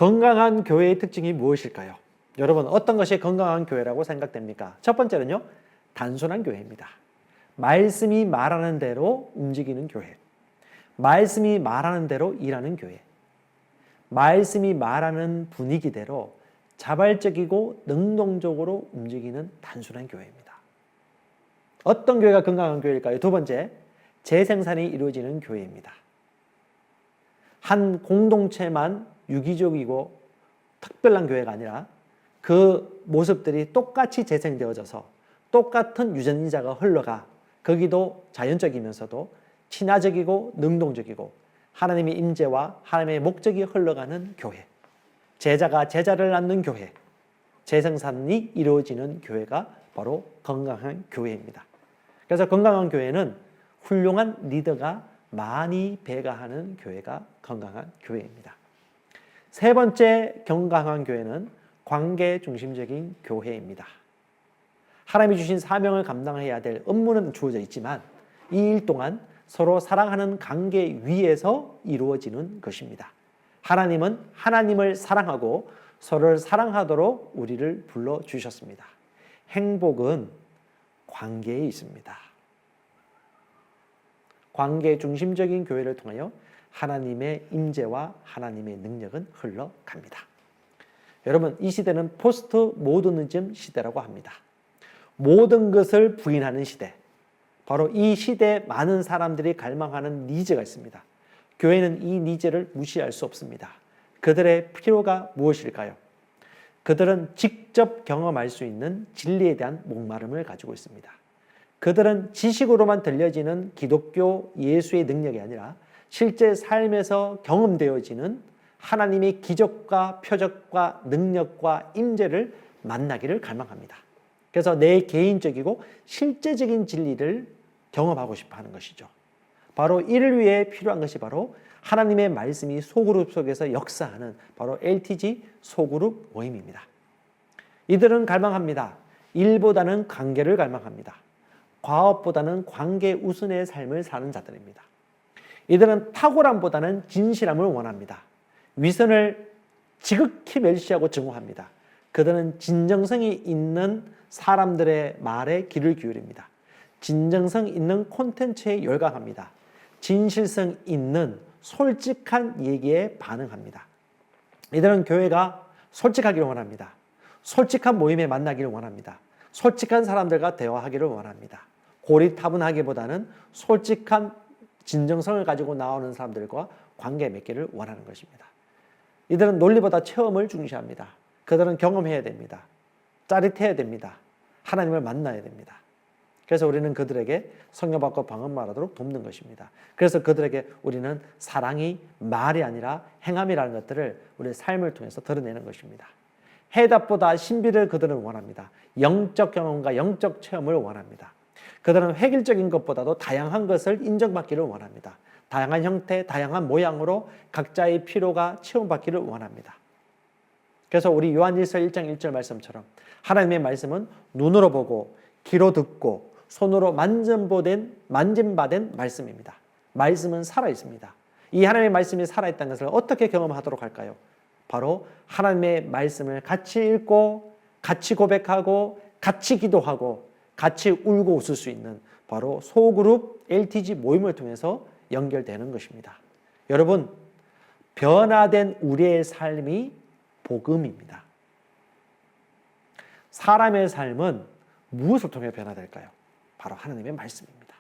건강한 교회의 특징이 무엇일까요? 여러분, 어떤 것이 건강한 교회라고 생각됩니까? 첫 번째는요, 단순한 교회입니다. 말씀이 말하는 대로 움직이는 교회, 말씀이 말하는 대로 일하는 교회, 말씀이 말하는 분위기대로 자발적이고 능동적으로 움직이는 단순한 교회입니다. 어떤 교회가 건강한 교회일까요? 두 번째, 재생산이 이루어지는 교회입니다. 한 공동체만 유기적이고 특별한 교회가 아니라 그 모습들이 똑같이 재생되어져서 똑같은 유전자가 흘러가 거기도 자연적이면서도 친화적이고 능동적이고 하나님의 임재와 하나님의 목적이 흘러가는 교회, 제자가 제자를 낳는 교회, 재생산이 이루어지는 교회가 바로 건강한 교회입니다. 그래서 건강한 교회는 훌륭한 리더가 많이 배가하는 교회가 건강한 교회입니다. 세 번째 건강한 교회는 관계 중심적인 교회입니다. 하나님이 주신 사명을 감당해야 될 업무는 주어져 있지만 이 일 동안 서로 사랑하는 관계 위에서 이루어지는 것입니다. 하나님은 하나님을 사랑하고 서로를 사랑하도록 우리를 불러주셨습니다. 행복은 관계에 있습니다. 관계 중심적인 교회를 통하여 하나님의 임재와 하나님의 능력은 흘러갑니다. 여러분, 이 시대는 포스트 모더니즘 시대라고 합니다. 모든 것을 부인하는 시대. 바로 이 시대에 많은 사람들이 갈망하는 니즈가 있습니다. 교회는 이 니즈를 무시할 수 없습니다. 그들의 필요가 무엇일까요? 그들은 직접 경험할 수 있는 진리에 대한 목마름을 가지고 있습니다. 그들은 지식으로만 들려지는 기독교 예수의 능력이 아니라 실제 삶에서 경험되어지는 하나님의 기적과 표적과 능력과 임재를 만나기를 갈망합니다. 그래서 내 개인적이고 실제적인 진리를 경험하고 싶어 하는 것이죠. 바로 이를 위해 필요한 것이 바로 하나님의 말씀이 소그룹 속에서 역사하는 바로 LTG 소그룹 모임입니다. 이들은 갈망합니다. 일보다는 관계를 갈망합니다. 과업보다는 관계 우선의 삶을 사는 자들입니다. 이들은 탁월함보다는 진실함을 원합니다. 위선을 지극히 멸시하고 증오합니다. 그들은 진정성이 있는 사람들의 말에 귀를 기울입니다. 진정성 있는 콘텐츠에 열광합니다. 진실성 있는 솔직한 얘기에 반응합니다. 이들은 교회가 솔직하기를 원합니다. 솔직한 모임에 만나기를 원합니다. 솔직한 사람들과 대화하기를 원합니다. 고리타분하기보다는 솔직한 진정성을 가지고 나오는 사람들과 관계 맺기를 원하는 것입니다. 이들은 논리보다 체험을 중시합니다. 그들은 경험해야 됩니다. 짜릿해야 됩니다. 하나님을 만나야 됩니다. 그래서 우리는 그들에게 성령 받고 방언 말하도록 돕는 것입니다. 그래서 그들에게 우리는 사랑이 말이 아니라 행함이라는 것들을 우리의 삶을 통해서 드러내는 것입니다. 해답보다 신비를 그들은 원합니다. 영적 경험과 영적 체험을 원합니다. 그들은 획일적인 것보다도 다양한 것을 인정받기를 원합니다. 다양한 형태, 다양한 모양으로 각자의 필요가 체험받기를 원합니다. 그래서 우리 요한일서 1장 1절 말씀처럼 하나님의 말씀은 눈으로 보고 귀로 듣고 손으로 만짐받은 말씀입니다. 말씀은 살아있습니다. 이 하나님의 말씀이 살아있다는 것을 어떻게 경험하도록 할까요? 바로 하나님의 말씀을 같이 읽고 같이 고백하고 같이 기도하고 같이 울고 웃을 수 있는 바로 소그룹 LTG 모임을 통해서 연결되는 것입니다. 여러분, 변화된 우리의 삶이 복음입니다. 사람의 삶은 무엇을 통해 변화될까요? 바로 하나님의 말씀입니다.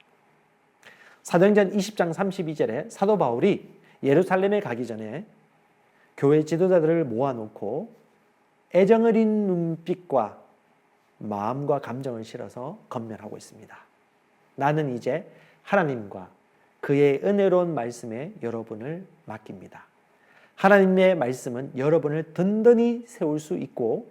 사도행전 20장 32절에 사도 바울이 예루살렘에 가기 전에 교회 지도자들을 모아놓고 애정 어린 눈빛과 마음과 감정을 실어서 건면하고 있습니다. 나는 이제 하나님과 그의 은혜로운 말씀에 여러분을 맡깁니다. 하나님의 말씀은 여러분을 든든히 세울 수 있고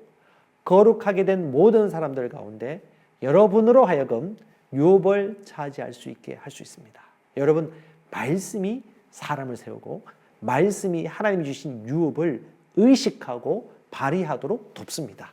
거룩하게 된 모든 사람들 가운데 여러분으로 하여금 유업을 차지할 수 있게 할 수 있습니다. 여러분, 말씀이 사람을 세우고 말씀이 하나님이 주신 유업을 의식하고 발휘하도록 돕습니다.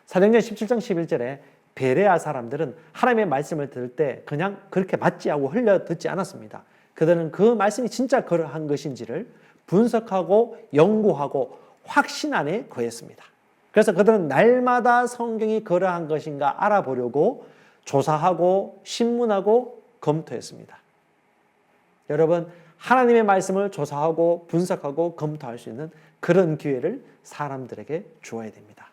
사도행전 17장 11절에 베레아 사람들은 하나님의 말씀을 들을 때 그냥 그렇게 맞지 하고 흘려 듣지 않았습니다. 그들은 그 말씀이 진짜 그러한 것인지를 분석하고 연구하고 확신 안에 거했습니다. 그래서 그들은 날마다 성경이 그러한 것인가 알아보려고 조사하고 신문하고 검토했습니다. 여러분, 하나님의 말씀을 조사하고 분석하고 검토할 수 있는 그런 기회를 사람들에게 주어야 됩니다.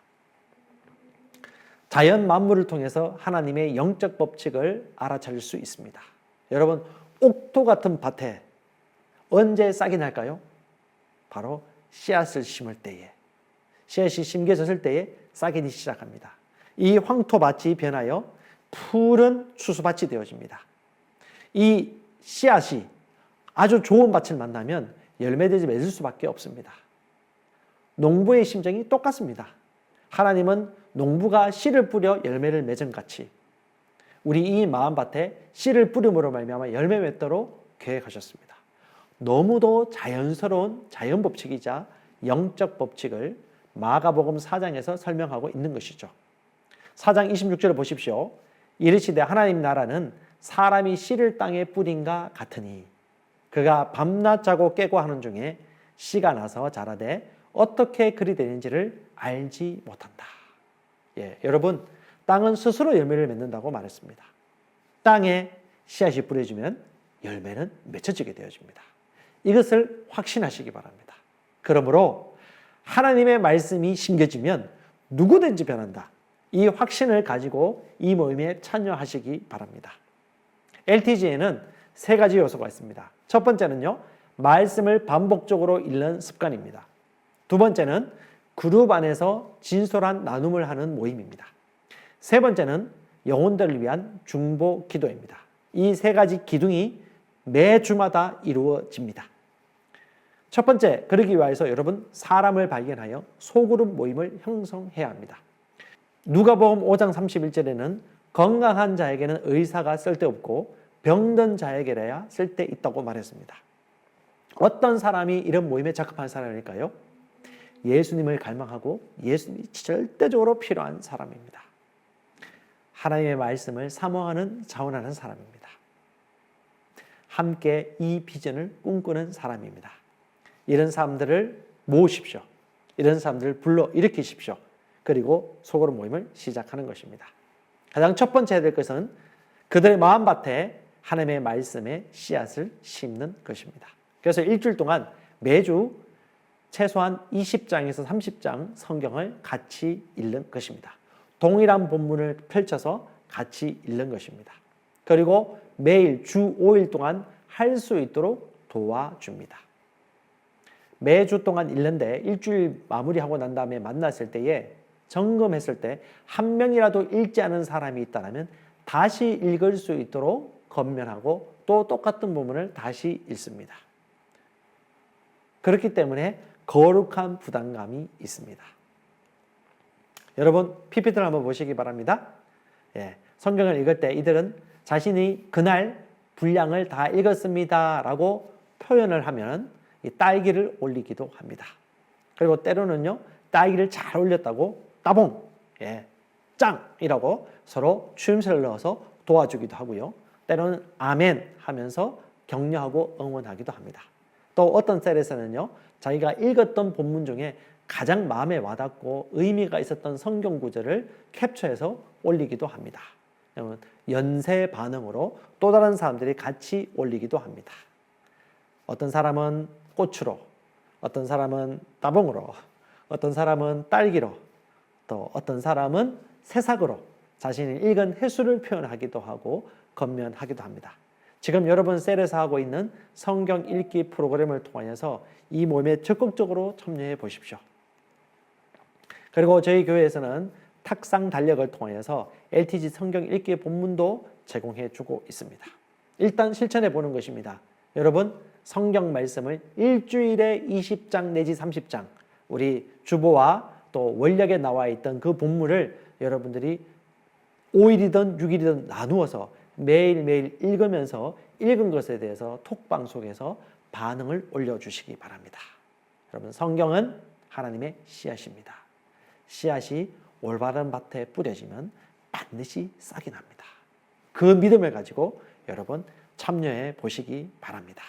자연 만물을 통해서 하나님의 영적 법칙을 알아차릴 수 있습니다. 여러분, 옥토 같은 밭에 언제 싹이 날까요? 바로 씨앗을 심을 때에, 씨앗이 심겨졌을 때에 싹이 나기 시작합니다. 이 황토밭이 변하여 푸른 추수밭이 되어집니다. 이 씨앗이 아주 좋은 밭을 만나면 열매되지 맺을 수밖에 없습니다. 농부의 심정이 똑같습니다. 하나님은 농부가 씨를 뿌려 열매를 맺은 같이 우리 이 마음밭에 씨를 뿌림으로 말미암아 열매 맺도록 계획하셨습니다. 너무도 자연스러운 자연 법칙이자 영적 법칙을 마가복음 4장에서 설명하고 있는 것이죠. 4장 26절을 보십시오. 이르시되 하나님 나라는 사람이 씨를 땅에 뿌린가 같으니 그가 밤낮 자고 깨고 하는 중에 씨가 나서 자라되 어떻게 그리 되는지를 알지 못한다. 여러분, 땅은 스스로 열매를 맺는다고 말했습니다. 땅에 씨앗이 뿌려지면 열매는 맺혀지게 되어집니다. 이것을 확신하시기 바랍니다. 그러므로 하나님의 말씀이 심겨지면 누구든지 변한다. 이 확신을 가지고 이 모임에 참여하시기 바랍니다. LTG에는 3가지 요소가 있습니다. 첫 번째는요, 말씀을 반복적으로 읽는 습관입니다. 두 번째는 그룹 안에서 진솔한 나눔을 하는 모임입니다. 세 번째는 영혼들을 위한 중보 기도입니다. 이 3가지 기둥이 매주마다 이루어집니다. 첫 번째, 그러기 위해서 여러분 사람을 발견하여 소그룹 모임을 형성해야 합니다. 누가복음 5장 31절에는 건강한 자에게는 의사가 쓸데없고 병든 자에게라야 쓸데있다고 말했습니다. 어떤 사람이 이런 모임에 적합한 사람일까요? 예수님을 갈망하고 예수님이 절대적으로 필요한 사람입니다. 하나님의 말씀을 사모하는 자원하는 사람입니다. 함께 이 비전을 꿈꾸는 사람입니다. 이런 사람들을 모으십시오. 이런 사람들을 불러일으키십시오. 그리고 소그룹 모임을 시작하는 것입니다. 가장 첫 번째 해야 될 것은 그들의 마음밭에 하나님의 말씀의 씨앗을 심는 것입니다. 그래서 일주일 동안 매주 최소한 20장에서 30장 성경을 같이 읽는 것입니다. 동일한 본문을 펼쳐서 같이 읽는 것입니다. 그리고 매일 주 5일 동안 할 수 있도록 도와줍니다. 매주 동안 읽는데 일주일 마무리하고 난 다음에 만났을 때에 점검했을 때 한 명이라도 읽지 않은 사람이 있다면 다시 읽을 수 있도록 권면하고 또 똑같은 부분을 다시 읽습니다. 그렇기 때문에 거룩한 부담감이 있습니다. 여러분, PPT를 한번 보시기 바랍니다. 성경을 읽을 때 이들은 자신이 그날 분량을 다 읽었습니다 라고 표현을 하면 이 딸기를 올리기도 합니다. 그리고 때로는요, 딸기를 잘 올렸다고 따봉, 짱이라고 서로 추임새를 넣어서 도와주기도 하고요. 때로는 아멘 하면서 격려하고 응원하기도 합니다. 또 어떤 셀에서는요, 자기가 읽었던 본문 중에 가장 마음에 와닿고 의미가 있었던 성경 구절을 캡처해서 올리기도 합니다. 연쇄 반응으로 또 다른 사람들이 같이 올리기도 합니다. 어떤 사람은 꽃으로, 어떤 사람은 따봉으로, 어떤 사람은 딸기로, 또 어떤 사람은 새싹으로 자신이 읽은 횟수를 표현하기도 하고 권면하기도 합니다. 지금 여러분 셀에서 하고 있는 성경 읽기 프로그램을 통해서 이 모임에 적극적으로 참여해 보십시오. 그리고 저희 교회에서는 탁상 달력을 통해서 LTG 성경 읽기 본문도 제공해 주고 있습니다. 일단 실천해 보는 것입니다. 여러분, 성경 말씀을 일주일에 20장 내지 30장 우리 주보와 또 원력에 나와 있던 그 본문을 여러분들이 5일이든 6일이든 나누어서 매일매일 읽으면서 읽은 것에 대해서 톡방 속에서 반응을 올려주시기 바랍니다. 여러분, 성경은 하나님의 씨앗입니다. 씨앗이 올바른 밭에 뿌려지면 반드시 싹이 납니다. 그 믿음을 가지고 여러분 참여해 보시기 바랍니다.